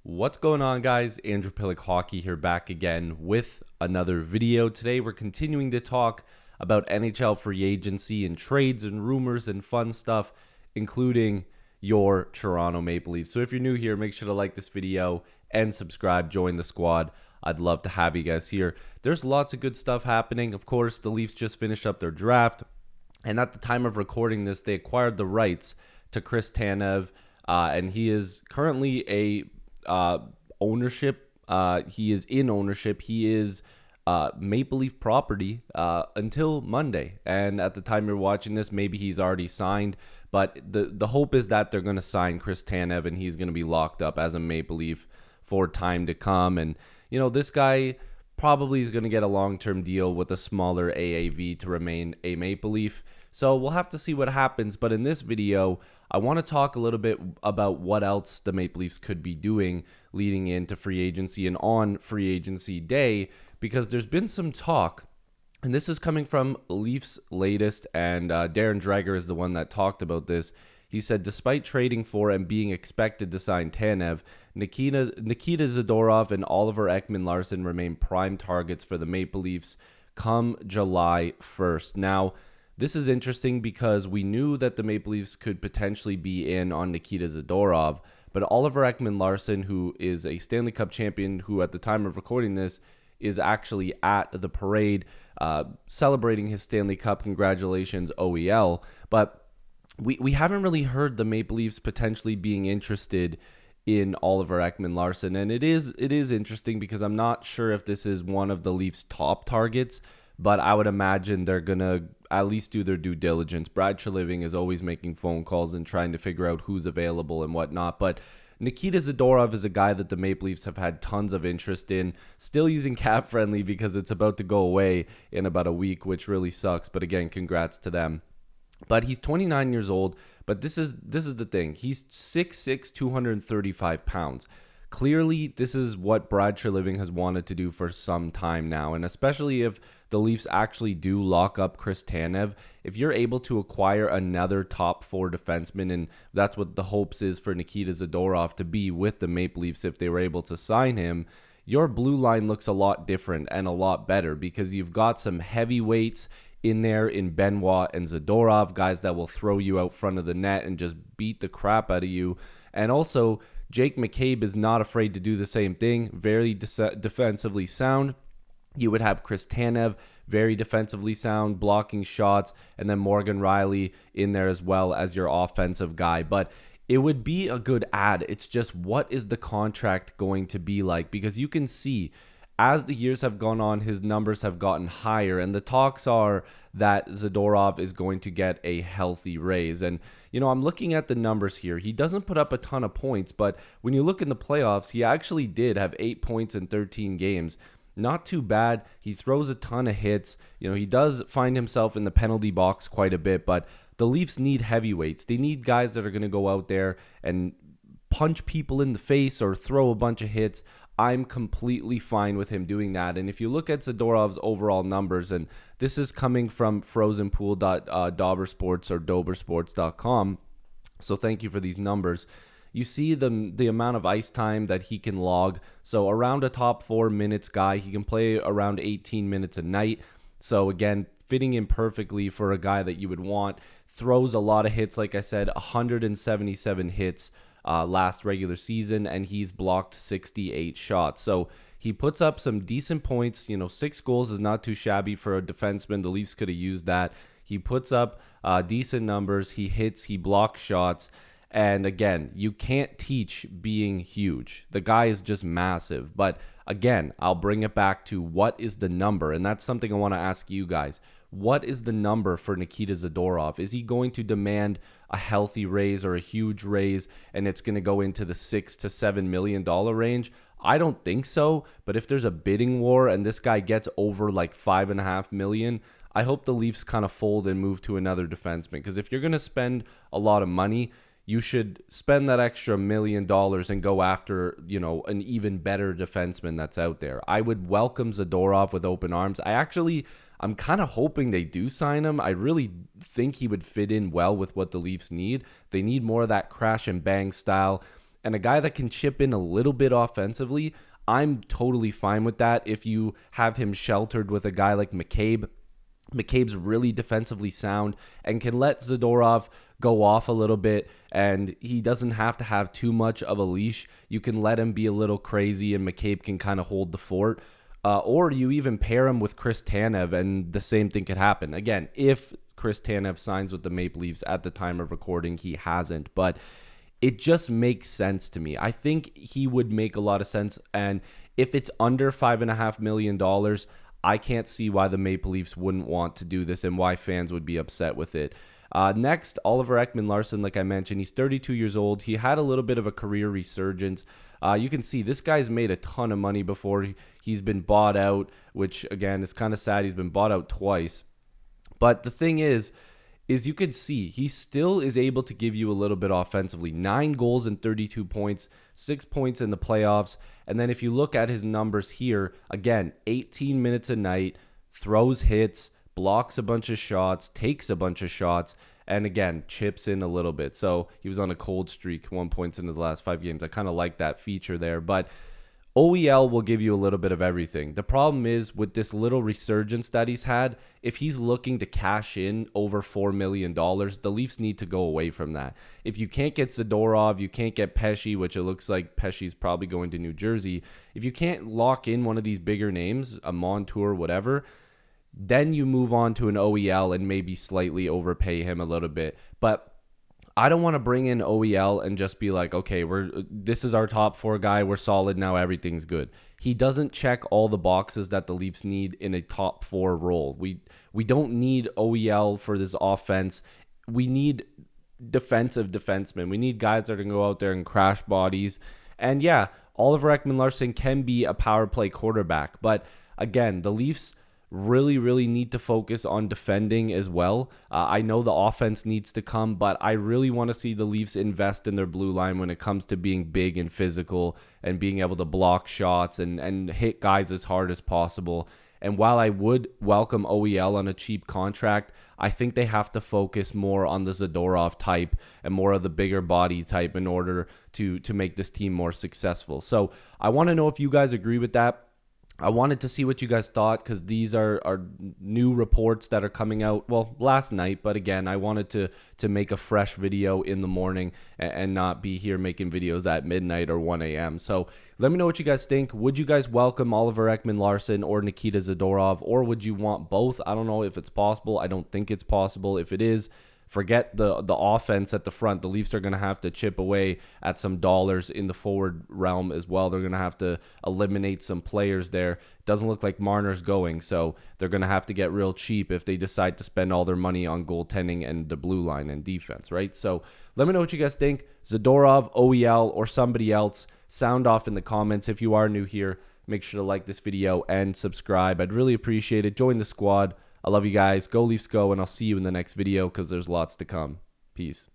What's going on, guys? Andrew Piluk Hockey here, back again with another video. Today we're continuing to talk about NHL free agency and trades and rumors and fun stuff, including your Toronto Maple Leafs. So if you're new here, make sure to like this video and subscribe, join the squad. I'd love to have you guys here. There's lots of good stuff happening. Of course, the Leafs just finished up their draft, and at the time of recording this, they acquired the rights to Chris Tanev, and he is currently a ownership. He is in ownership. He is Maple Leaf property until Monday. And at the time you're watching this, maybe he's already signed. But the hope is that they're going to sign Chris Tanev and he's going to be locked up as a Maple Leaf for time to come. And, you know, this guy probably is going to get a long-term deal with a smaller AAV to remain a Maple Leaf. So we'll have to see what happens. But in this video, I want to talk a little bit about what else the Maple Leafs could be doing leading into free agency and on free agency day, because there's been some talk, and this is coming from Leafs latest, and Darren Dreger is the one that talked about this. He said, despite trading for and being expected to sign Tanev, Nikita Zadorov and Oliver Ekman-Larsson remain prime targets for the Maple Leafs come July 1st. Now, this is interesting because we knew that the Maple Leafs could potentially be in on Nikita Zadorov, but Oliver Ekman-Larsson, who is a Stanley Cup champion, who at the time of recording this is actually at the parade celebrating his Stanley Cup. Congratulations, OEL. But we haven't really heard the Maple Leafs potentially being interested in Oliver Ekman-Larsson, and it is interesting because I'm not sure if this is one of the Leafs' top targets, but I would imagine they're going to at least do their due diligence. Brad Treliving is always making phone calls and trying to figure out who's available and whatnot. But Nikita Zadorov is a guy that the Maple Leafs have had tons of interest in, still using cap friendly because it's about to go away in about a week, which really sucks. But again, congrats to them. But he's 29 years old, but this is the thing. He's 6'6", 235 pounds. Clearly, this is what Brad Treliving has wanted to do for some time now, and especially if the Leafs actually do lock up Chris Tanev, if you're able to acquire another top four defenseman, and that's what the hopes is for Nikita Zadorov to be with the Maple Leafs if they were able to sign him, your blue line looks a lot different and a lot better because you've got some heavyweights in there in Benoit and Zadorov, guys that will throw you out front of the net and just beat the crap out of you. And also, Jake McCabe is not afraid to do the same thing, very defensively sound. You would have Chris Tanev, very defensively sound, blocking shots, and then Morgan Rielly in there as well as your offensive guy. But it would be a good add. It's just, what is the contract going to be like? Because you can see, as the years have gone on, his numbers have gotten higher, and the talks are that Zadorov is going to get a healthy raise. And, you know, I'm looking at the numbers here. He doesn't put up a ton of points, but when you look in the playoffs, he actually did have 8 points in 13 games. Not too bad. He throws a ton of hits. You know, he does find himself in the penalty box quite a bit, but the Leafs need heavyweights. They need guys that are going to go out there and punch people in the face or throw a bunch of hits. I'm completely fine with him doing that. And if you look at Zadorov's overall numbers, and this is coming from frozenpool.daubersports or dobersports.com, so thank you for these numbers. You see the amount of ice time that he can log. So around a top 4 minutes guy, he can play around 18 minutes a night. So again, fitting in perfectly for a guy that you would want. Throws a lot of hits, like I said, 177 hits last regular season, and he's blocked 68 shots. So he puts up some decent points. You know, 6 goals is not too shabby for a defenseman. The Leafs could have used that. He puts up decent numbers. He hits, he blocks shots. And again, you can't teach being huge. The guy is just massive. But again, I'll bring it back to what is the number? And that's something I want to ask you guys. What is the number for Nikita Zadorov? Is he going to demand a healthy raise or a huge raise, and it's going to go into the $6 to $7 million range? I don't think so. But if there's a bidding war and this guy gets over like $5.5 million, I hope the Leafs kind of fold and move to another defenseman. Because if you're going to spend a lot of money, you should spend that extra $1 million and go after, you know, an even better defenseman that's out there. I would welcome Zadorov with open arms. I'm kind of hoping they do sign him. I really think he would fit in well with what the Leafs need. They need more of that crash and bang style. and a guy that can chip in a little bit offensively, I'm totally fine with that. If you have him sheltered with a guy like McCabe, McCabe's really defensively sound and can let Zadorov go off a little bit, and he doesn't have to have too much of a leash. You can let him be a little crazy, and McCabe can kind of hold the fort. Or you even pair him with Chris Tanev, and the same thing could happen. Again, if Chris Tanev signs with the Maple Leafs at the time of recording, he hasn't. But it just makes sense to me. I think he would make a lot of sense. And if it's under $5.5 million, I can't see why the Maple Leafs wouldn't want to do this and why fans would be upset with it. Next, Oliver Ekman-Larsson, like I mentioned, he's 32 years old. He had a little bit of a career resurgence. You can see this guy's made a ton of money before he's been bought out, which, again, is kind of sad. He's been bought out twice. But the thing is you could see he still is able to give you a little bit offensively. 9 goals and 32 points, 6 points in the playoffs. And then if you look at his numbers here, again, 18 minutes a night, throws hits, blocks a bunch of shots, takes a bunch of shots, and again, chips in a little bit. So he was on a cold streak, 1 point into the last 5 games. I kind of like that feature there. But OEL will give you a little bit of everything. The problem is with this little resurgence that he's had, if he's looking to cash in over $4 million, the Leafs need to go away from that. If you can't get Zadorov, you can't get Pesce, which it looks like Pesce's probably going to New Jersey. If you can't lock in one of these bigger names, a Montour, whatever, then you move on to an OEL and maybe slightly overpay him a little bit. But I don't want to bring in OEL and just be like, okay, this is our top 4 guy. We're solid now. Everything's good. He doesn't check all the boxes that the Leafs need in a top 4 role. We don't need OEL for this offense. We need defensive defensemen. We need guys that are going to go out there and crash bodies. And yeah, Oliver Ekman-Larsson can be a power play quarterback. But again, the Leafs really need to focus on defending as well. I know the offense needs to come, but I really want to see the Leafs invest in their blue line when it comes to being big and physical and being able to block shots and hit guys as hard as possible. And while I would welcome OEL on a cheap contract, I think they have to focus more on the Zadorov type and more of the bigger body type in order to make this team more successful. So I want to know if you guys agree with that. I wanted to see what you guys thought because these are new reports that are coming out, well, last night. But again, I wanted to make a fresh video in the morning and not be here making videos at midnight or 1 a.m. So let me know what you guys think. Would you guys welcome Oliver Ekman-Larsson or Nikita Zadorov, or would you want both? I don't know if it's possible. I don't think it's possible. If it is, forget the offense at the front. The Leafs are going to have to chip away at some dollars in the forward realm as well. They're going to have to eliminate some players there. It doesn't look like Marner's going, so they're going to have to get real cheap if they decide to spend all their money on goaltending and the blue line and defense, right? So let me know what you guys think. Zadorov, OEL, or somebody else. Sound off in the comments. If you are new here, make sure to like this video and subscribe. I'd really appreciate it. Join the squad. I love you guys. Go Leafs go, and I'll see you in the next video because there's lots to come. Peace.